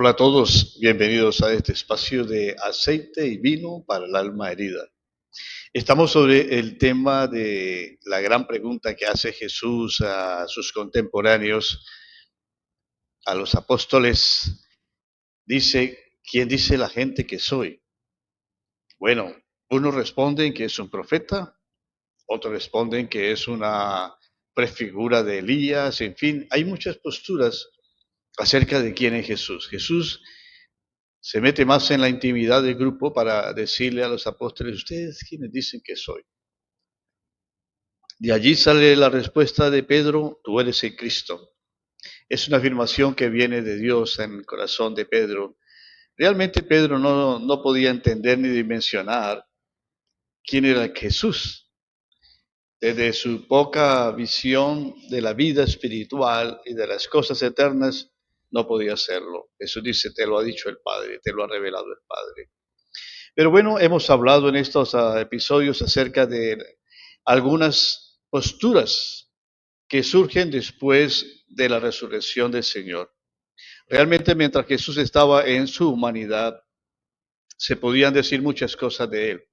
Hola a todos, bienvenidos a este espacio de aceite y vino para el alma herida. Estamos sobre el tema de la gran pregunta que hace Jesús a sus contemporáneos, a los apóstoles. Dice, ¿quién dice la gente que soy? Bueno, unos responden que es un profeta, otros responden que es una prefigura de Elías, en fin, hay muchas posturas acerca de quién es Jesús. Jesús se mete más en la intimidad del grupo para decirle a los apóstoles, ¿ustedes quiénes dicen que soy? De allí sale la respuesta de Pedro, tú eres el Cristo. Es una afirmación que viene de Dios en el corazón de Pedro. Realmente Pedro no podía entender ni dimensionar quién era Jesús. Desde su poca visión de la vida espiritual y de las cosas eternas, no podía hacerlo. Jesús dice, te lo ha dicho el Padre, te lo ha revelado el Padre. Pero bueno, hemos hablado en estos episodios acerca de algunas posturas que surgen después de la resurrección del Señor. Realmente mientras Jesús estaba en su humanidad, se podían decir muchas cosas de él,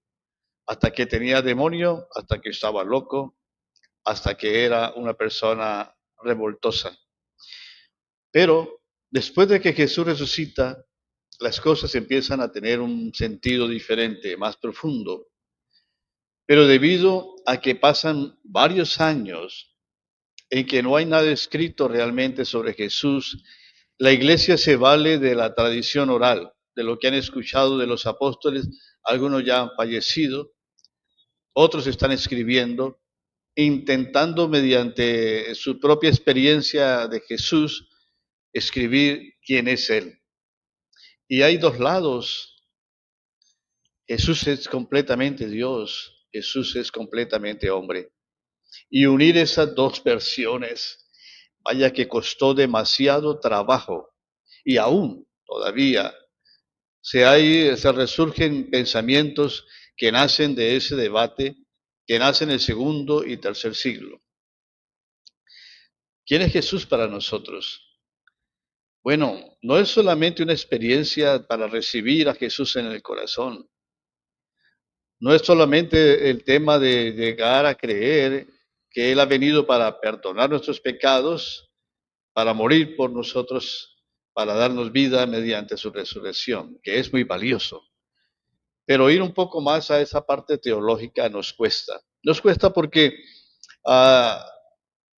hasta que tenía demonio, hasta que estaba loco, hasta que era una persona revoltosa. Pero después de que Jesús resucita, las cosas empiezan a tener un sentido diferente, más profundo. Pero debido a que pasan varios años en que no hay nada escrito realmente sobre Jesús, la iglesia se vale de la tradición oral, de lo que han escuchado de los apóstoles. Algunos ya han fallecido, otros están escribiendo, intentando mediante su propia experiencia de Jesús escribir quién es Él. Y hay dos lados. Jesús es completamente Dios, Jesús es completamente hombre. Y unir esas dos versiones, vaya que costó demasiado trabajo. Y aún todavía se resurgen pensamientos que nacen de ese debate, que nacen en el segundo y tercer siglo. ¿Quién es Jesús para nosotros? Bueno, no es solamente una experiencia para recibir a Jesús en el corazón. No es solamente el tema de llegar a creer que Él ha venido para perdonar nuestros pecados, para morir por nosotros, para darnos vida mediante su resurrección, que es muy valioso. Pero ir un poco más a esa parte teológica nos cuesta. Nos cuesta porque ha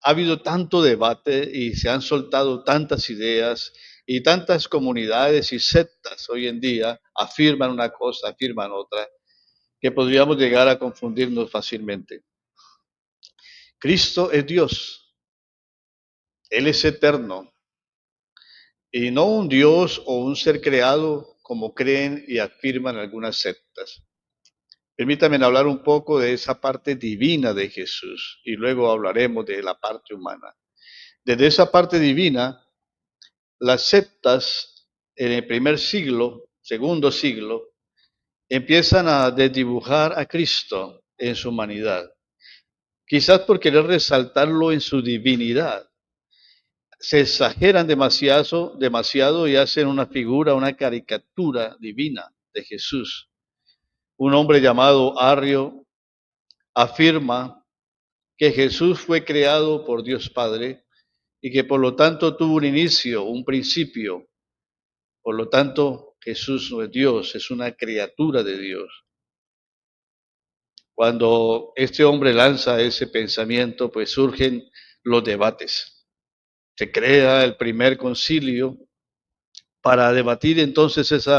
habido tanto debate y se han soltado tantas ideas y tantas comunidades y sectas hoy en día afirman una cosa, afirman otra, que podríamos llegar a confundirnos fácilmente. Cristo es Dios, Él es eterno, y no un Dios o un ser creado como creen y afirman algunas sectas. Permítanme hablar un poco de esa parte divina de Jesús y luego hablaremos de la parte humana. Desde esa parte divina, las sectas en el primer siglo, segundo siglo, empiezan a desdibujar a Cristo en su humanidad, quizás por querer resaltarlo en su divinidad. Se exageran demasiado y hacen una figura, una caricatura divina de Jesús. Un hombre llamado Arrio afirma que Jesús fue creado por Dios Padre y que por lo tanto tuvo un inicio, un principio. Por lo tanto, Jesús no es Dios, es una criatura de Dios. Cuando este hombre lanza ese pensamiento, pues surgen los debates. Se crea el primer concilio para debatir entonces ese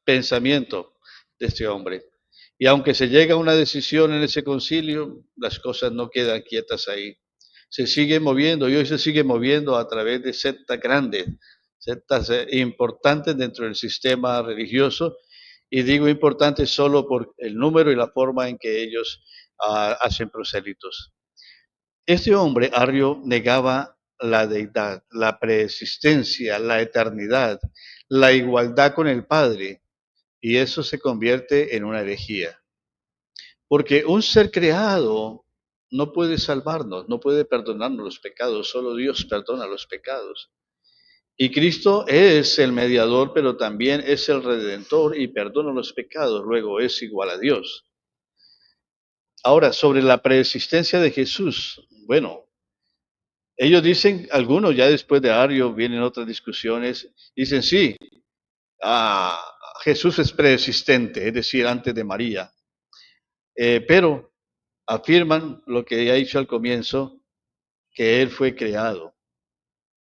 pensamiento de este hombre. Y aunque se llega a una decisión en ese concilio, las cosas no quedan quietas ahí. Se sigue moviendo y hoy se sigue moviendo a través de sectas grandes, sectas importantes dentro del sistema religioso. Y digo importantes solo por el número y la forma en que ellos hacen prosélitos. Este hombre, Arrio, negaba la deidad, la preexistencia, la eternidad, la igualdad con el Padre, y eso se convierte en una herejía. Porque un ser creado no puede salvarnos, no puede perdonarnos los pecados, solo Dios perdona los pecados. Y Cristo es el mediador, pero también es el redentor y perdona los pecados, luego es igual a Dios. Ahora, sobre la preexistencia de Jesús, bueno, ellos dicen, algunos ya después de Ario vienen otras discusiones, dicen sí, ah, Jesús es preexistente, es decir, antes de María, pero afirman lo que ya he dicho al comienzo, que Él fue creado.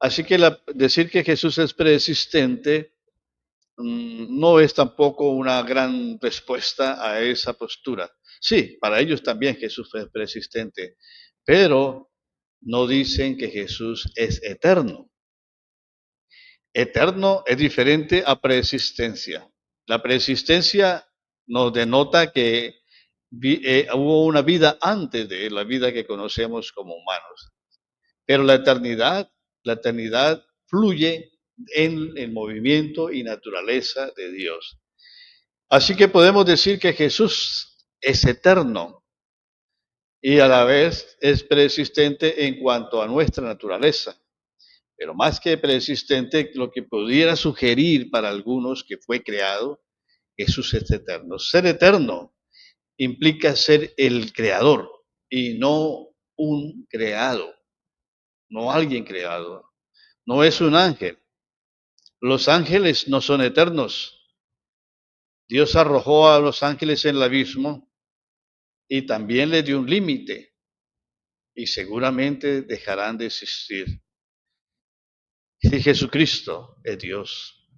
Así que decir que Jesús es preexistente no es tampoco una gran respuesta a esa postura. Sí, para ellos también Jesús fue preexistente, pero no dicen que Jesús es eterno. Eterno es diferente a preexistencia. La preexistencia nos denota que hubo una vida antes de la vida que conocemos como humanos. Pero la eternidad fluye en el movimiento y naturaleza de Dios. Así que podemos decir que Jesús es eterno y a la vez es preexistente en cuanto a nuestra naturaleza. Pero más que preexistente, lo que pudiera sugerir para algunos que fue creado, Jesús es eterno. Ser eterno implica ser el creador y no un creado, no alguien creado. No es un ángel. Los ángeles no son eternos. Dios arrojó a los ángeles en el abismo y también les dio un límite y seguramente dejarán de existir. Si Jesucristo es Dios,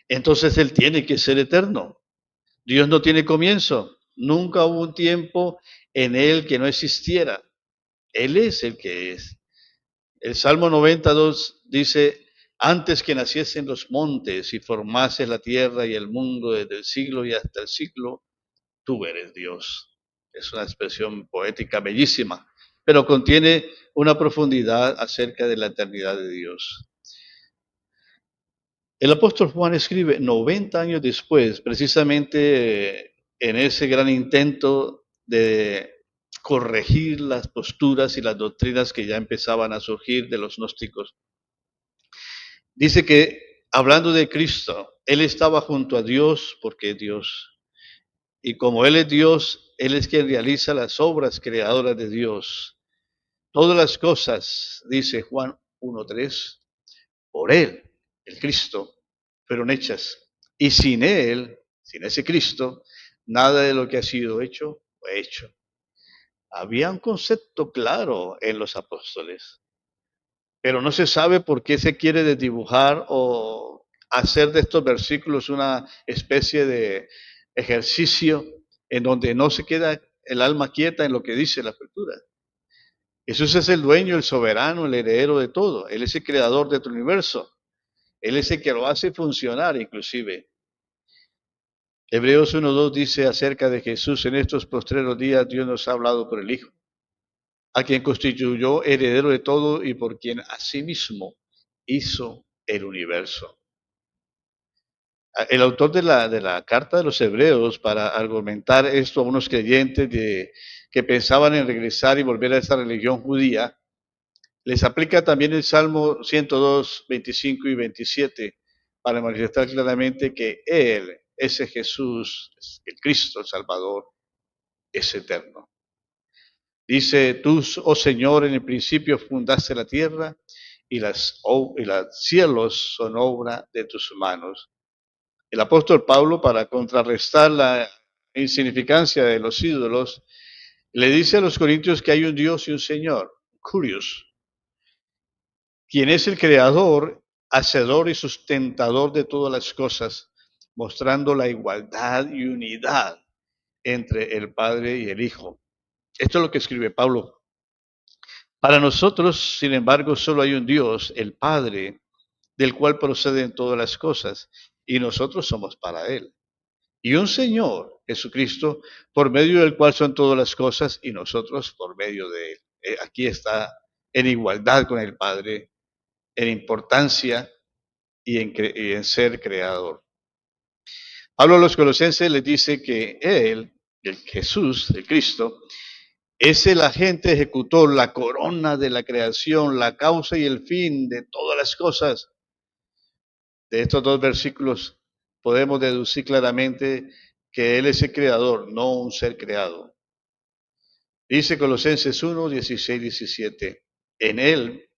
entonces Él tiene que ser eterno. Dios no tiene comienzo. Nunca hubo un tiempo en Él que no existiera. Él es el que es. El Salmo 92 dice, antes que naciesen los montes y formases la tierra y el mundo desde el siglo y hasta el siglo, tú eres Dios. Es una expresión poética bellísima, pero contiene una profundidad acerca de la eternidad de Dios. El apóstol Juan escribe 90 años después, precisamente en ese gran intento de corregir las posturas y las doctrinas que ya empezaban a surgir de los gnósticos. Dice que, hablando de Cristo, Él estaba junto a Dios porque es Dios. Y como Él es Dios, Él es quien realiza las obras creadoras de Dios. Todas las cosas, dice Juan 1:3, por Él, el Cristo, fueron hechas. Y sin Él, sin ese Cristo, nada de lo que ha sido hecho fue hecho. Había un concepto claro en los apóstoles, pero no se sabe por qué se quiere desdibujar o hacer de estos versículos una especie de ejercicio en donde no se queda el alma quieta en lo que dice la Escritura. Jesús es el dueño, el soberano, el heredero de todo. Él es el creador de tu universo. Él es el que lo hace funcionar inclusive. Hebreos 1:2 dice acerca de Jesús, en estos postreros días Dios nos ha hablado por el Hijo, a quien constituyó heredero de todo y por quien asimismo hizo el universo. El autor de la carta de los Hebreos, para argumentar esto a unos creyentes que pensaban en regresar y volver a esa religión judía, les aplica también el Salmo 102, 25 y 27 para manifestar claramente que Él, ese Jesús, el Cristo, el Salvador, es eterno. Dice, tú, oh Señor, en el principio fundaste la tierra y los cielos son obra de tus manos. El apóstol Pablo, para contrarrestar la insignificancia de los ídolos, le dice a los corintios que hay un Dios y un Señor, Curios, quien es el creador, hacedor y sustentador de todas las cosas, mostrando la igualdad y unidad entre el Padre y el Hijo. Esto es lo que escribe Pablo. Para nosotros, sin embargo, solo hay un Dios, el Padre, del cual proceden todas las cosas, y nosotros somos para Él. Y un Señor, Jesucristo, por medio del cual son todas las cosas, y nosotros por medio de Él. Aquí está en igualdad con el Padre, en importancia y en ser creador. Pablo a los colosenses les dice que Él, el Jesús, el Cristo, es el agente ejecutor, la corona de la creación, la causa y el fin de todas las cosas. De estos dos versículos podemos deducir claramente que Él es el creador, no un ser creado. Dice Colosenses 1, 16, 17. En Él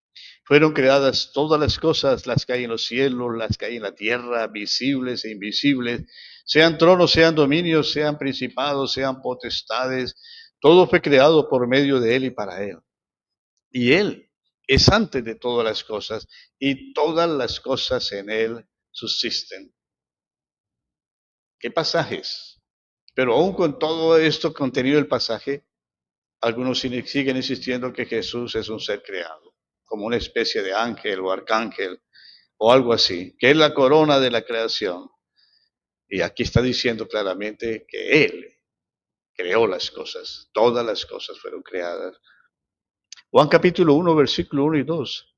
fueron creadas todas las cosas, las que hay en los cielos, las que hay en la tierra, visibles e invisibles, sean tronos, sean dominios, sean principados, sean potestades. Todo fue creado por medio de Él y para Él. Y Él es antes de todas las cosas, y todas las cosas en Él subsisten. ¿Qué pasajes? Pero aún con todo esto contenido del pasaje, algunos siguen insistiendo que Jesús es un ser creado, como una especie de ángel o arcángel o algo así, que es la corona de la creación. Y aquí está diciendo claramente que Él creó las cosas, todas las cosas fueron creadas. Juan capítulo 1, versículo 1 y 2.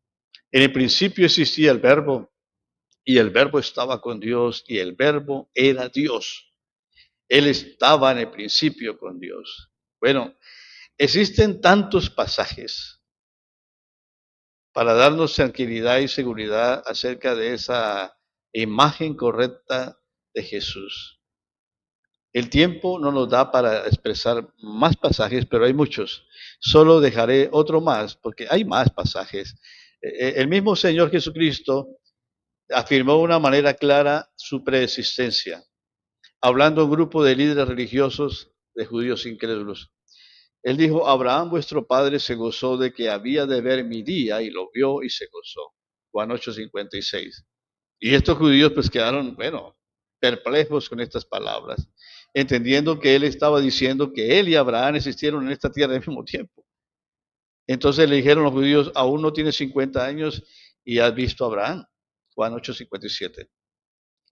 En el principio existía el verbo, y el verbo estaba con Dios, y el verbo era Dios. Él estaba en el principio con Dios. Bueno, existen tantos pasajes para darnos tranquilidad y seguridad acerca de esa imagen correcta de Jesús. El tiempo no nos da para expresar más pasajes, pero hay muchos. Solo dejaré otro más, porque hay más pasajes. El mismo Señor Jesucristo afirmó de una manera clara su preexistencia, hablando a un grupo de líderes religiosos de judíos incrédulos. Él dijo, Abraham vuestro padre se gozó de que había de ver mi día y lo vio y se gozó. Juan 8:56. Y estos judíos pues quedaron, bueno, perplejos con estas palabras, entendiendo que él estaba diciendo que él y Abraham existieron en esta tierra al mismo tiempo. Entonces le dijeron los judíos, aún no tienes 50 años y has visto a Abraham. Juan 8:57.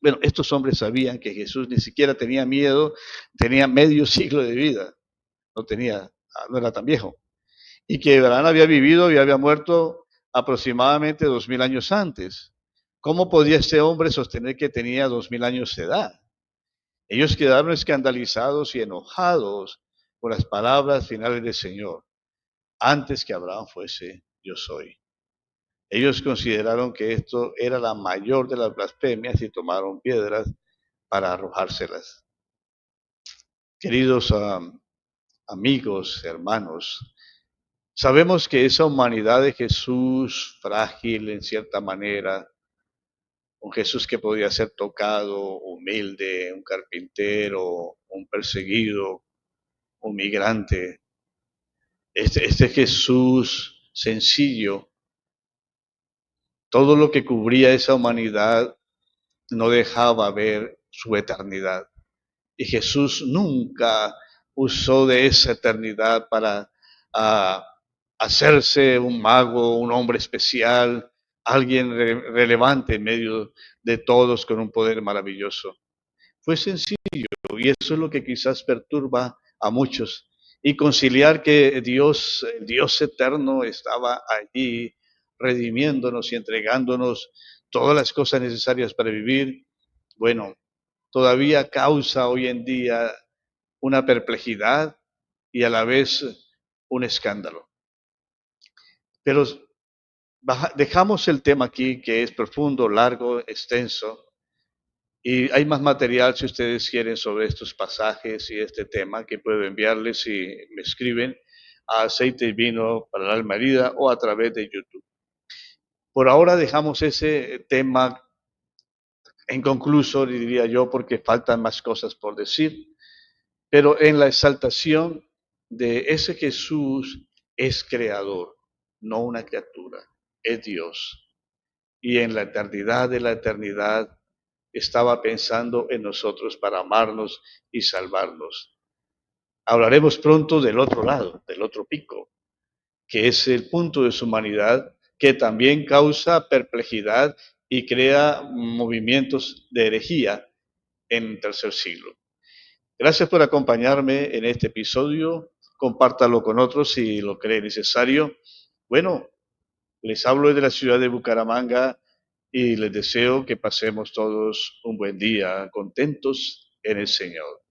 Bueno, estos hombres sabían que Jesús ni siquiera tenía miedo, tenía medio siglo de vida, no era tan viejo. Y que Abraham había vivido y había muerto aproximadamente 2000 años antes. ¿Cómo podía este hombre sostener que tenía 2000 años de edad? Ellos quedaron escandalizados y enojados por las palabras finales del Señor. Antes que Abraham fuese, yo soy. Ellos consideraron que esto era la mayor de las blasfemias y tomaron piedras para arrojárselas. Queridos amigos, hermanos, sabemos que esa humanidad de Jesús, frágil en cierta manera, un Jesús que podía ser tocado, humilde, un carpintero, un perseguido, un migrante, este Jesús sencillo, todo lo que cubría esa humanidad no dejaba ver su eternidad. Y Jesús nunca usó de esa eternidad para ah, hacerse un mago, un hombre especial, alguien relevante en medio de todos con un poder maravilloso. Fue sencillo y eso es lo que quizás perturba a muchos. Y conciliar que Dios, el Dios eterno, estaba allí redimiéndonos y entregándonos todas las cosas necesarias para vivir, bueno, todavía causa hoy en día una perplejidad y a la vez un escándalo. Pero dejamos el tema aquí, que es profundo, largo, extenso, y hay más material si ustedes quieren sobre estos pasajes y este tema que puedo enviarles si me escriben a Aceite y Vino para el Alma Herida o a través de YouTube. Por ahora dejamos ese tema inconcluso, diría yo, porque faltan más cosas por decir. Pero en la exaltación de ese Jesús es creador, no una criatura, es Dios. Y en la eternidad de la eternidad estaba pensando en nosotros para amarnos y salvarnos. Hablaremos pronto del otro lado, del otro pico, que es el punto de su humanidad, que también causa perplejidad y crea movimientos de herejía en el tercer siglo. Gracias por acompañarme en este episodio. Compártalo con otros si lo cree necesario. Bueno, les hablo desde la ciudad de Bucaramanga y les deseo que pasemos todos un buen día, contentos en el Señor.